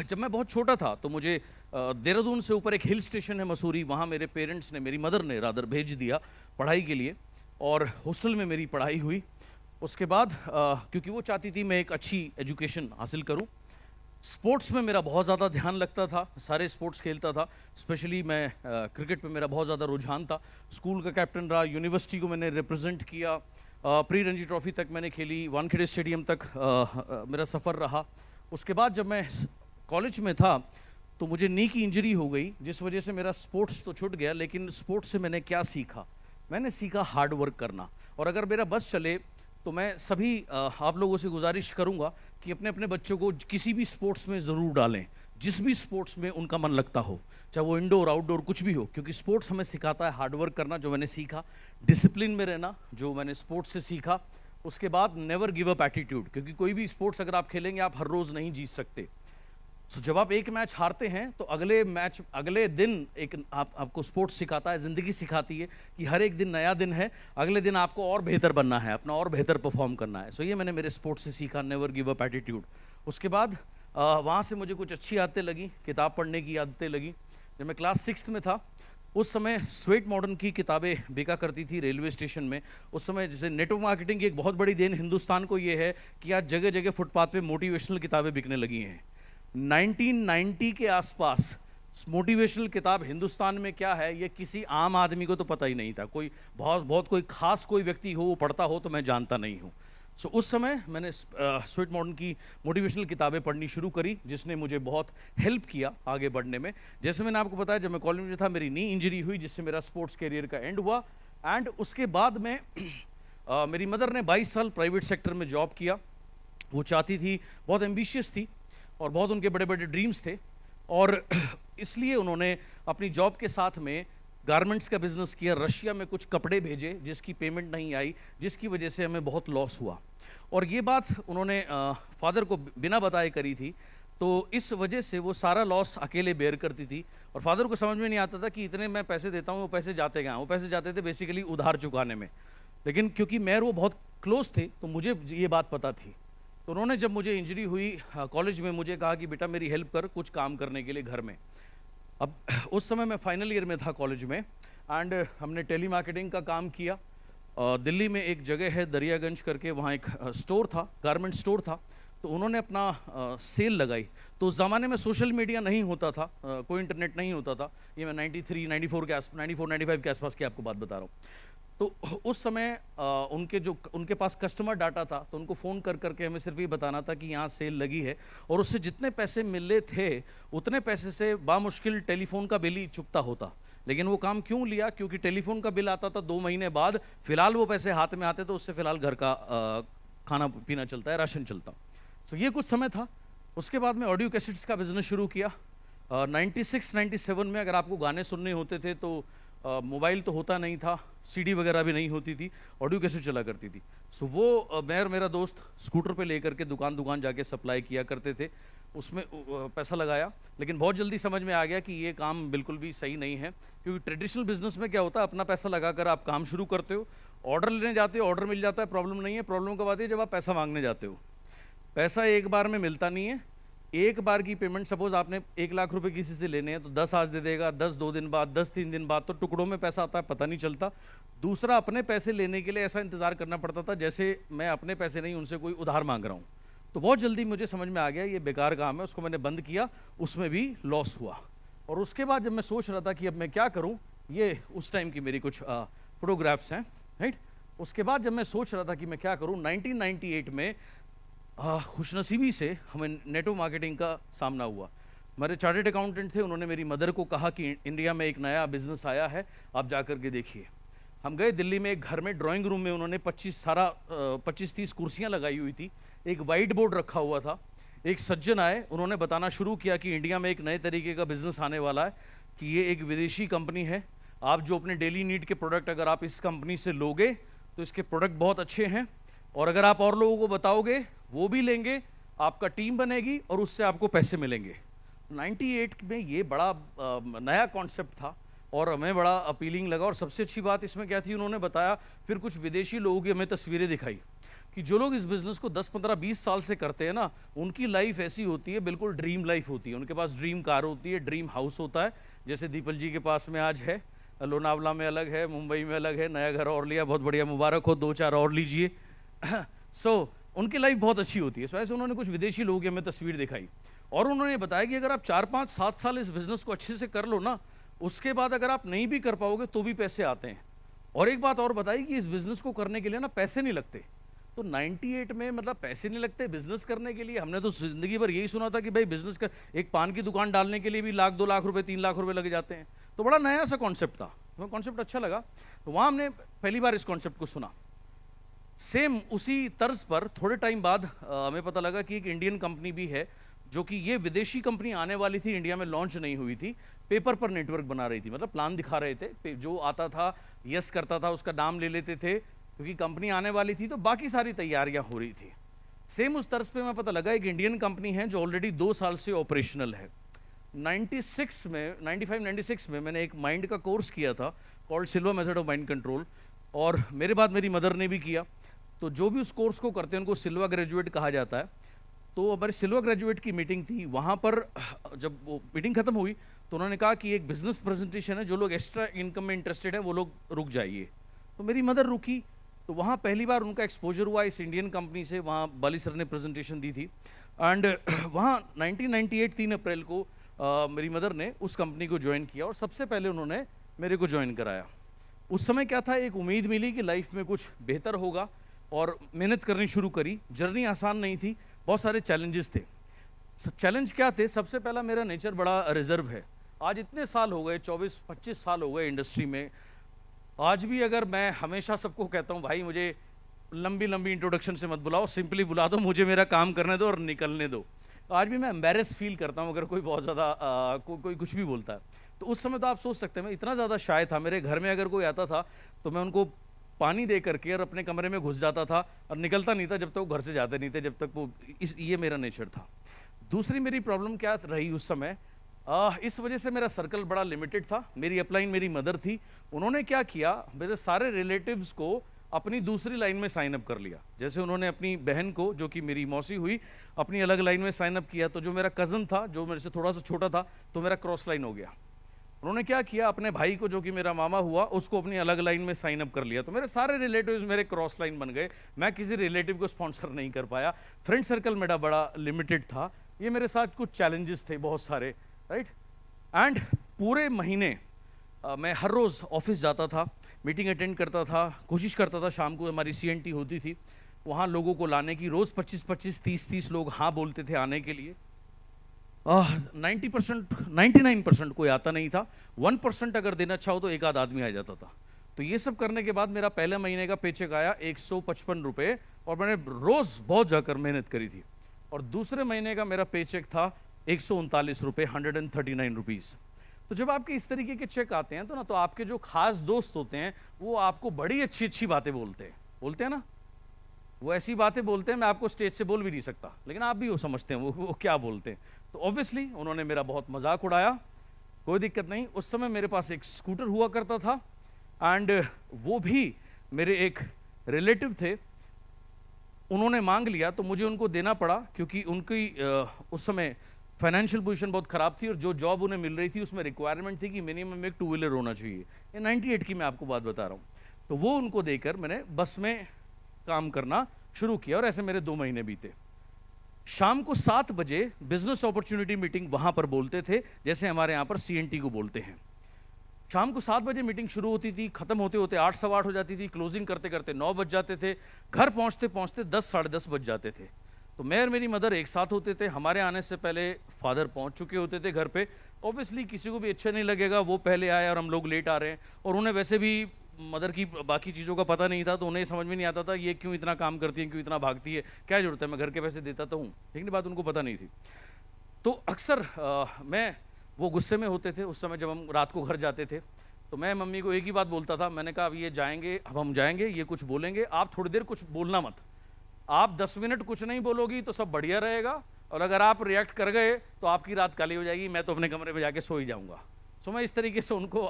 जब मैं बहुत छोटा था तो मुझे देहरादून से ऊपर एक हिल स्टेशन है मसूरी, वहाँ मेरे पेरेंट्स ने, मेरी मदर ने रादर भेज दिया पढ़ाई के लिए, और हॉस्टल में मेरी पढ़ाई हुई। उसके बाद क्योंकि वो चाहती थी मैं एक अच्छी एजुकेशन हासिल करूं, स्पोर्ट्स में मेरा बहुत ज़्यादा ध्यान लगता था, सारे स्पोर्ट्स खेलता था। स्पेशली मैं क्रिकेट पे मेरा बहुत ज़्यादा रुझान था। स्कूल का कैप्टन रहा, यूनिवर्सिटी को मैंने रिप्रेजेंट किया, प्री रणजी ट्रॉफी तक मैंने खेली, वानखेड़े स्टेडियम तक मेरा सफ़र रहा। उसके बाद जब मैं कॉलेज में था तो मुझे नी की इंजरी हो गई, जिस वजह से मेरा स्पोर्ट्स तो छूट गया। लेकिन स्पोर्ट्स से मैंने क्या सीखा? मैंने सीखा हार्ड वर्क करना। और अगर मेरा बस चले तो मैं सभी आप लोगों से गुजारिश करूंगा कि अपने अपने बच्चों को किसी भी स्पोर्ट्स में ज़रूर डालें, जिस भी स्पोर्ट्स में उनका मन लगता हो, चाहे वो इंडोर आउटडोर कुछ भी हो, क्योंकि स्पोर्ट्स हमें सिखाता है हार्ड वर्क करना, जो मैंने सीखा, डिसिप्लिन में रहना, जो मैंने स्पोर्ट्स से सीखा। उसके बाद नेवर गिव अप एटीट्यूड, क्योंकि कोई भी स्पोर्ट्स अगर आप खेलेंगे आप हर रोज़ नहीं जीत सकते। जब आप एक मैच हारते हैं तो अगले दिन आपको स्पोर्ट्स सिखाता है, ज़िंदगी सिखाती है कि हर एक दिन नया दिन है, अगले दिन आपको और बेहतर बनना है, अपना और बेहतर परफॉर्म करना है। ये मैंने मेरे स्पोर्ट्स से सीखा, नेवर गिव अप एटीट्यूड। उसके बाद वहाँ से मुझे कुछ अच्छी आदतें लगी, किताब पढ़ने की आदतें लगी। जब मैं क्लास 6 में था उस समय स्वेट मॉडर्न की किताबें बिका करती थी रेलवे स्टेशन में। उस समय जैसे नेटवर्क मार्केटिंग की एक बहुत बड़ी देन हिंदुस्तान को ये है कि आज जगह जगह फुटपाथ पे मोटिवेशनल किताबें बिकने लगी हैं। 1990 के आसपास मोटिवेशनल किताब हिंदुस्तान में क्या है ये किसी आम आदमी को तो पता ही नहीं था। कोई बहुत कोई खास कोई व्यक्ति हो वो पढ़ता हो तो मैं जानता नहीं हूँ। उस समय मैंने स्वेट मॉडर्न की मोटिवेशनल किताबें पढ़नी शुरू करी, जिसने मुझे बहुत हेल्प किया आगे बढ़ने में। जैसे मैंने आपको बताया, जब मैं कॉलेज में था मेरी नी इंजरी हुई, जिससे मेरा स्पोर्ट्स करियर का एंड हुआ। एंड उसके बाद में मेरी मदर ने 22 साल प्राइवेट सेक्टर में जॉब किया। वो चाहती थी, बहुत एम्बिशियस थी और बहुत उनके बड़े बड़े ड्रीम्स थे, और इसलिए उन्होंने अपनी जॉब के साथ में गारमेंट्स का बिजनेस किया। रशिया में कुछ कपड़े भेजे जिसकी पेमेंट नहीं आई, जिसकी वजह से हमें बहुत लॉस हुआ। और ये बात उन्होंने फादर को बिना बताए करी थी, तो इस वजह से वो सारा लॉस अकेले बेयर करती थी। और फादर को समझ में नहीं आता था कि इतने मैं पैसे देता हूँ, वो पैसे जाते कहाँ? वो पैसे जाते थे बेसिकली उधार चुकाने में। लेकिन क्योंकि मैं और वो बहुत क्लोज थे तो मुझे ये बात पता थी। तो उन्होंने जब मुझे इंजरी हुई कॉलेज में, मुझे कहा कि बेटा मेरी हेल्प कर कुछ काम करने के लिए घर में। अब उस समय मैं फाइनल ईयर में था कॉलेज में, एंड हमने टेली मार्केटिंग का काम किया। दिल्ली में एक जगह है दरियागंज करके, वहाँ एक स्टोर था, गारमेंट स्टोर था। तो उन्होंने अपना सेल लगाई। तो उस ज़माने में सोशल मीडिया नहीं होता था, कोई इंटरनेट नहीं होता था। ये मैं 93, 94 के 95 के आसपास की आपको बात बता रहा हूँ। तो उस समय उनके पास कस्टमर डाटा था, तो उनको फ़ोन कर करके हमें सिर्फ ये बताना था कि यहाँ सेल लगी है, और उससे जितने पैसे मिले थे उतने पैसे से बामुश्किल टेलीफोन का बिल ही चुकता होता। लेकिन वो काम क्यों लिया? क्योंकि टेलीफोन का बिल आता था 2 महीने बाद, फिलहाल वो पैसे हाथ में आते तो उससे फिलहाल घर का खाना पीना चलता है, राशन चलता। ये कुछ समय था। उसके बाद में ऑडियो कैसेट्स का बिजनेस शुरू किया। 96, 97 में अगर आपको गाने सुनने होते थे तो मोबाइल तो होता नहीं था, सीडी वगैरह भी नहीं होती थी, ऑडियो कैसेट चला करती थी। वो मैं और मेरा दोस्त स्कूटर पे लेकर के दुकान जाके सप्लाई किया करते थे। उसमें पैसा लगाया, लेकिन बहुत जल्दी समझ में आ गया कि ये काम बिल्कुल भी सही नहीं है। क्योंकि ट्रेडिशनल बिजनेस में क्या होता है, अपना पैसा लगाकर आप काम शुरू करते हो, ऑर्डर लेने जाते हो, ऑर्डर मिल जाता है, प्रॉब्लम नहीं है। प्रॉब्लम कब आती है? जब आप पैसा मांगने जाते हो। पैसा एक बार में मिलता नहीं है। एक बार की पेमेंट, सपोज आपने 1 लाख रुपए किसी से लेने हैं तो 10 आज दे देगा, 10 2 दिन बाद, 10 3 दिन बाद, तो टुकड़ों में पैसा आता है, पता नहीं चलता। दूसरा, अपने पैसे लेने के लिए ऐसा इंतजार करना पड़ता था जैसे मैं अपने पैसे नहीं उनसे कोई उधार मांग रहा हूँ। तो बहुत जल्दी मुझे समझ में आ गया ये बेकार काम है, उसको मैंने बंद किया, उसमें भी लॉस हुआ। और उसके बाद जब मैं सोच रहा था कि अब मैं क्या करूँ, ये उस टाइम की मेरी कुछ फोटोग्राफ्स हैं, राइट। उसके बाद जब मैं सोच रहा था कि मैं क्या करूँ, 1998 में खुशनसीबी से हमें नेटवर्क मार्केटिंग का सामना हुआ। मेरे चार्टर्ड अकाउंटेंट थे, उन्होंने मेरी मदर को कहा कि इंडिया में एक नया बिजनेस आया है, आप जा कर के देखिए। हम गए दिल्ली में एक घर में, ड्राइंग रूम में उन्होंने 25-30 कुर्सियां लगाई हुई थी, एक वाइट बोर्ड रखा हुआ था। एक सज्जन आए, उन्होंने बताना शुरू किया कि इंडिया में एक नए तरीके का बिजनेस आने वाला है, कि ये एक विदेशी कंपनी है। आप जो अपने डेली नीड के प्रोडक्ट अगर आप इस कंपनी से लोगे तो इसके प्रोडक्ट बहुत अच्छे हैं, और अगर आप और लोगों को बताओगे वो भी लेंगे, आपका टीम बनेगी और उससे आपको पैसे मिलेंगे। 98 में ये बड़ा नया कॉन्सेप्ट था। और हमें बड़ा अपीलिंग लगा। और सबसे अच्छी बात इसमें क्या थी, उन्होंने बताया फिर कुछ विदेशी लोगों की हमें तस्वीरें दिखाई कि जो लोग इस बिज़नेस को 10, 15, 20 साल से करते हैं ना, उनकी लाइफ ऐसी होती है, बिल्कुल ड्रीम लाइफ होती है। उनके पास ड्रीम कार होती है, ड्रीम हाउस होता है, जैसे दीपल जी के पास में आज है। लोनावला में अलग है, मुंबई में अलग है, नया घर और लिया, बहुत बढ़िया, मुबारक हो, 2-4 और लीजिए। सो उनकी लाइफ बहुत अच्छी होती है। सो ऐसे उन्होंने कुछ विदेशी लोगों की हमें तस्वीर दिखाई और उन्होंने बताया कि अगर आप 4, 5, 7 साल इस बिज़नेस को अच्छे से कर लो ना, उसके बाद अगर आप नहीं भी कर पाओगे तो भी पैसे आते हैं। और एक बात और बताई कि इस बिज़नेस को करने के लिए ना पैसे नहीं लगते। तो 98 में मतलब पैसे नहीं लगते बिजनेस करने के लिए। हमने तो जिंदगी भर यही सुना था कि भाई बिजनेस का एक पान की दुकान डालने के लिए भी 1 लाख 2 लाख रुपए 3 लाख रुपए लग जाते हैं। तो बड़ा नया सा कॉन्सेप्ट था, हमें कॉन्सेप्ट अच्छा लगा, तो वहां हमने पहली बार इस कॉन्सेप्ट को सुना। सेम उसी तर्ज पर थोड़े टाइम बाद हमें पता लगा कि एक इंडियन कंपनी भी है, जो कि ये विदेशी कंपनी आने वाली थी, इंडिया में लॉन्च नहीं हुई थी, पेपर पर नेटवर्क बना रही थी, मतलब प्लान दिखा रहे थे, जो आता था यस करता था उसका नाम ले लेते थे, क्योंकि कंपनी आने वाली थी तो बाकी सारी तैयारियां हो रही थी। सेम उस तर्ज पे मैं पता लगा एक इंडियन कंपनी है जो ऑलरेडी 2 साल से ऑपरेशनल है। 96 में मैंने एक माइंड का कोर्स किया था called Silva method of mind control, और मेरे बाद मेरी मदर ने भी किया। तो जो भी उस कोर्स को करते हैं उनको सिल्वा ग्रेजुएट कहा जाता है। तो हमारी सिल्वा ग्रेजुएट की मीटिंग थी, वहाँ पर जब वो मीटिंग खत्म हुई तो उन्होंने कहा कि एक बिजनेस प्रेजेंटेशन है, जो लोग एक्स्ट्रा इनकम में इंटरेस्टेड है वो लोग रुक जाइए। तो मेरी मदर रुकी, तो वहाँ पहली बार उनका एक्सपोजर हुआ इस इंडियन कंपनी से। वहाँ बाली सर ने प्रेजेंटेशन दी थी एंड वहाँ 1998 3 अप्रैल को मेरी मदर ने उस कंपनी को ज्वाइन किया और सबसे पहले उन्होंने मेरे को ज्वाइन कराया। उस समय क्या था, एक उम्मीद मिली कि लाइफ में कुछ बेहतर होगा और मेहनत करनी शुरू करी। जर्नी आसान नहीं थी, बहुत सारे चैलेंजेस थे। चैलेंज क्या थे, सबसे पहला मेरा नेचर बड़ा रिजर्व है। आज इतने साल हो गए, 24-25 साल हो गए इंडस्ट्री में, आज भी अगर मैं हमेशा सबको कहता हूँ भाई मुझे लंबी लंबी इंट्रोडक्शन से मत बुलाओ, सिंपली बुला दो, मुझे मेरा काम करने दो और निकलने दो। तो आज भी मैं एम्बेरस फील करता हूँ अगर कोई बहुत ज़्यादा कोई कुछ भी बोलता है। तो उस समय तो आप सोच सकते हैं मैं इतना ज़्यादा शाय था, मेरे घर में अगर कोई आता था तो मैं उनको पानी दे करके और अपने कमरे में घुस जाता था और निकलता नहीं था जब तक वो घर से जाते नहीं थे, जब तक वो ये मेरा नेचर था। दूसरी मेरी प्रॉब्लम क्या रही उस समय, इस वजह से मेरा सर्कल बड़ा लिमिटेड था। मेरी अपलाइन मेरी मदर थी, उन्होंने क्या किया, मेरे सारे रिलेटिव्स को अपनी दूसरी लाइन में साइन अप कर लिया। जैसे उन्होंने अपनी बहन को, जो कि मेरी मौसी हुई, अपनी अलग लाइन में साइन अप किया, तो जो मेरा कज़न था, जो मेरे से थोड़ा सा छोटा था, तो मेरा क्रॉस लाइन हो गया। उन्होंने क्या किया, अपने भाई को, जो कि मेरा मामा हुआ, उसको अपनी अलग लाइन में साइन अप कर लिया। तो मेरे सारे रिलेटिव्स मेरे क्रॉस लाइन बन गए, मैं किसी रिलेटिव को स्पॉन्सर नहीं कर पाया। फ्रेंड सर्कल मेरा बड़ा लिमिटेड था। ये मेरे साथ कुछ चैलेंजेस थे बहुत सारे, राइट। एंड पूरे महीने मैं हर रोज़ ऑफिस जाता था, मीटिंग अटेंड करता था, कोशिश करता था शाम को हमारी CNT होती थी वहाँ लोगों को लाने की। रोज़ 25-25, 30-30 लोग हाँ बोलते थे आने के लिए। 90%, 99% कोई आता नहीं था। 1% अगर देना अच्छा हो तो एक आध आदमी आ जाता था। तो ये सब करने के बाद मेरा पहले महीने का पेचेक आया 155 रुपये, और मैंने रोज़ बहुत जाकर मेहनत करी थी। और दूसरे महीने का मेरा पेचेक था 139 रुपये, 139 रुपीज़। तो जब आपके इस तरीके के चेक आते हैं तो ना, तो आपके जो खास दोस्त होते हैं वो आपको बड़ी अच्छी अच्छी बातें बोलते हैं ना, वो ऐसी बातें बोलते हैं मैं आपको स्टेज से बोल भी नहीं सकता, लेकिन आप भी वो समझते हैं वो क्या बोलते हैं। तो ऑब्वियसली उन्होंने मेरा बहुत मजाक उड़ाया, कोई दिक्कत नहीं। उस समय मेरे पास एक स्कूटर हुआ करता था एंड वो भी मेरे एक रिलेटिव थे, उन्होंने मांग लिया तो मुझे उनको देना पड़ा, क्योंकि उनकी उस समय फाइनेंशियल पोजीशन बहुत ख़राब थी और जो जॉब उन्हें मिल रही थी उसमें रिक्वायरमेंट थी कि मिनिमम एक 2 व्हीलर होना चाहिए। ये 98 की मैं आपको बात बता रहा हूँ। तो वो उनको देकर मैंने बस में काम करना शुरू किया और ऐसे मेरे 2 महीने बीते। शाम को 7 बजे बिजनेस अपॉर्चुनिटी मीटिंग वहाँ पर बोलते थे, जैसे हमारे यहाँ पर CNT को बोलते हैं। शाम को 7 बजे मीटिंग शुरू होती थी, खत्म होते होते 8 सवा 8 हो जाती थी, क्लोजिंग करते करते 9 बज जाते थे, घर पहुँचते पहुँचते 10 साढ़े 10 बज जाते थे। तो मैं और मेरी मदर एक साथ होते थे। हमारे आने से पहले फादर पहुंच चुके होते थे घर पे। ऑब्वियसली किसी को भी अच्छा नहीं लगेगा वो पहले आए और हम लोग लेट आ रहे हैं, और उन्हें वैसे भी मदर की बाकी चीज़ों का पता नहीं था, तो उन्हें समझ में नहीं आता था ये क्यों इतना काम करती है, क्यों इतना भागती है, क्या जरूरत है, मैं घर के पैसे देता तो हूँ, लेकिन बात उनको पता नहीं थी। तो अक्सर मैं वो गुस्से में होते थे उस समय जब हम रात को घर जाते थे। तो मैं मम्मी को एक ही बात बोलता था, मैंने कहा अब ये जाएंगे, अब हम जाएंगे, ये कुछ बोलेंगे, आप थोड़ी देर कुछ बोलना मत, आप 10 मिनट कुछ नहीं बोलोगी तो सब बढ़िया रहेगा, और अगर आप रिएक्ट कर गए तो आपकी रात काली हो जाएगी, मैं तो अपने कमरे में जाके सो ही जाऊंगा। सो मैं इस तरीके से उनको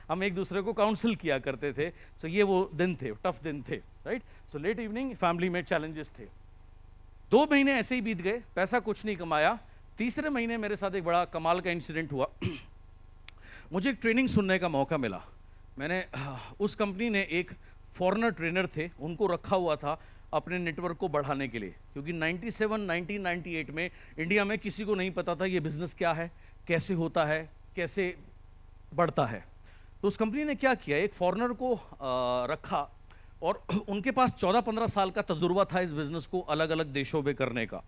हम एक दूसरे को काउंसिल किया करते थे। सो ये वो दिन थे, टफ दिन थे, right. So let evening family में चैलेंजेस थे। 2 महीने ऐसे ही बीत गए, पैसा कुछ नहीं कमाया। तीसरे महीने मेरे साथ एक बड़ा कमाल का इंसिडेंट हुआ। मुझे एक ट्रेनिंग सुनने का मौका मिला। मैंने उस कंपनी ने एक फॉरेनर ट्रेनर थे, उनको रखा हुआ था अपने नेटवर्क को बढ़ाने के लिए, क्योंकि 1998 में इंडिया में किसी को नहीं पता था ये बिजनेस क्या है, कैसे होता है, कैसे बढ़ता है। तो उस कंपनी ने क्या किया, एक फॉरेनर को रखा और उनके पास 14-15 साल का तजुर्बा था इस बिजनेस को अलग अलग देशों में करने का,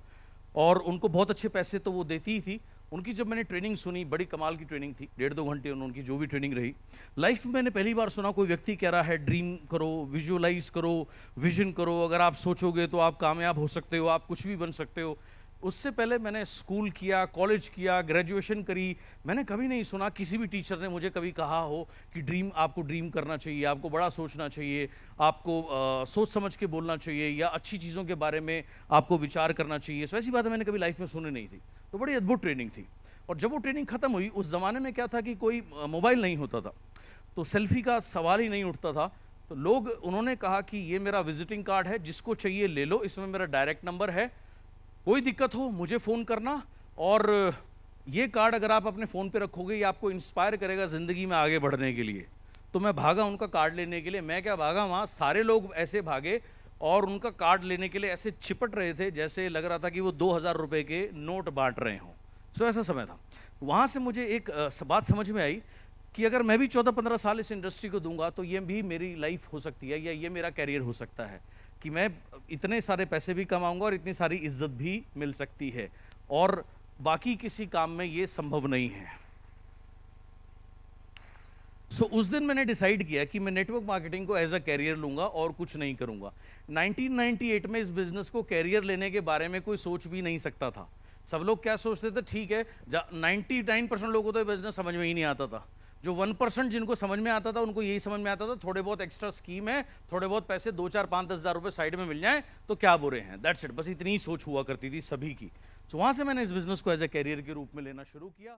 और उनको बहुत अच्छे पैसे तो वो देती ही थी। उनकी जब मैंने ट्रेनिंग सुनी, बड़ी कमाल की ट्रेनिंग थी, 1.5-2 घंटे उनकी जो भी ट्रेनिंग रही। लाइफ में मैंने पहली बार सुना कोई व्यक्ति कह रहा है ड्रीम करो, विजुअलाइज करो, विजन करो, अगर आप सोचोगे तो आप कामयाब हो सकते हो, आप कुछ भी बन सकते हो। उससे पहले मैंने स्कूल किया, कॉलेज किया, ग्रेजुएशन करी, मैंने कभी नहीं सुना किसी भी टीचर ने मुझे कभी कहा हो कि आपको ड्रीम करना चाहिए, आपको बड़ा सोचना चाहिए, आपको सोच समझ के बोलना चाहिए, या अच्छी चीज़ों के बारे में आपको विचार करना चाहिए। सो ऐसी बातें मैंने कभी लाइफ में सुनी नहीं थी। तो बड़ी अद्भुत ट्रेनिंग थी। और जब वो ट्रेनिंग खत्म हुई, उस ज़माने में क्या था कि कोई मोबाइल नहीं होता था, तो सेल्फी का सवाल ही नहीं उठता था। तो लोग, उन्होंने कहा कि ये मेरा विजिटिंग कार्ड है, जिसको चाहिए ले लो, इसमें मेरा डायरेक्ट नंबर है, कोई दिक्कत हो मुझे फ़ोन करना, और ये कार्ड अगर आप अपने फ़ोन पे रखोगे ये आपको इंस्पायर करेगा ज़िंदगी में आगे बढ़ने के लिए। तो मैं भागा उनका कार्ड लेने के लिए। मैं क्या भागा, वहाँ सारे लोग ऐसे भागे और उनका कार्ड लेने के लिए ऐसे चिपट रहे थे जैसे लग रहा था कि वो 2000 रुपये के नोट बांट रहे हों। सो ऐसा समय था। वहाँ से मुझे एक बात समझ में आई कि अगर मैं भी 14-15 साल इस इंडस्ट्री को दूंगा तो ये भी मेरी लाइफ हो सकती है, या ये मेरा कैरियर हो सकता है, कि मैं इतने सारे पैसे भी कमाऊंगा और इतनी सारी इज्जत भी मिल सकती है, और बाकी किसी काम में ये संभव नहीं है। सो उस दिन मैंने डिसाइड किया कि मैं नेटवर्क मार्केटिंग को एज अ कैरियर लूंगा और कुछ नहीं करूंगा। 1998 में इस बिजनेस को कैरियर लेने के बारे में कोई सोच भी नहीं सकता था। सब लोग क्या सोचते थे, ठीक है, 99% लोगों को तो बिजनेस समझ में ही नहीं आता था। जो 1% जिनको समझ में आता था उनको यही समझ में आता था थोड़े बहुत एक्स्ट्रा स्कीम है, थोड़े बहुत पैसे 2-4-5-10 हज़ार रुपए साइड में मिल जाए तो क्या बुरे हैं, दैट्स इट। बस इतनी ही सोच हुआ करती थी सभी की। तो वहां से मैंने इस बिजनेस को एज ए कैरियर के रूप में लेना शुरू किया।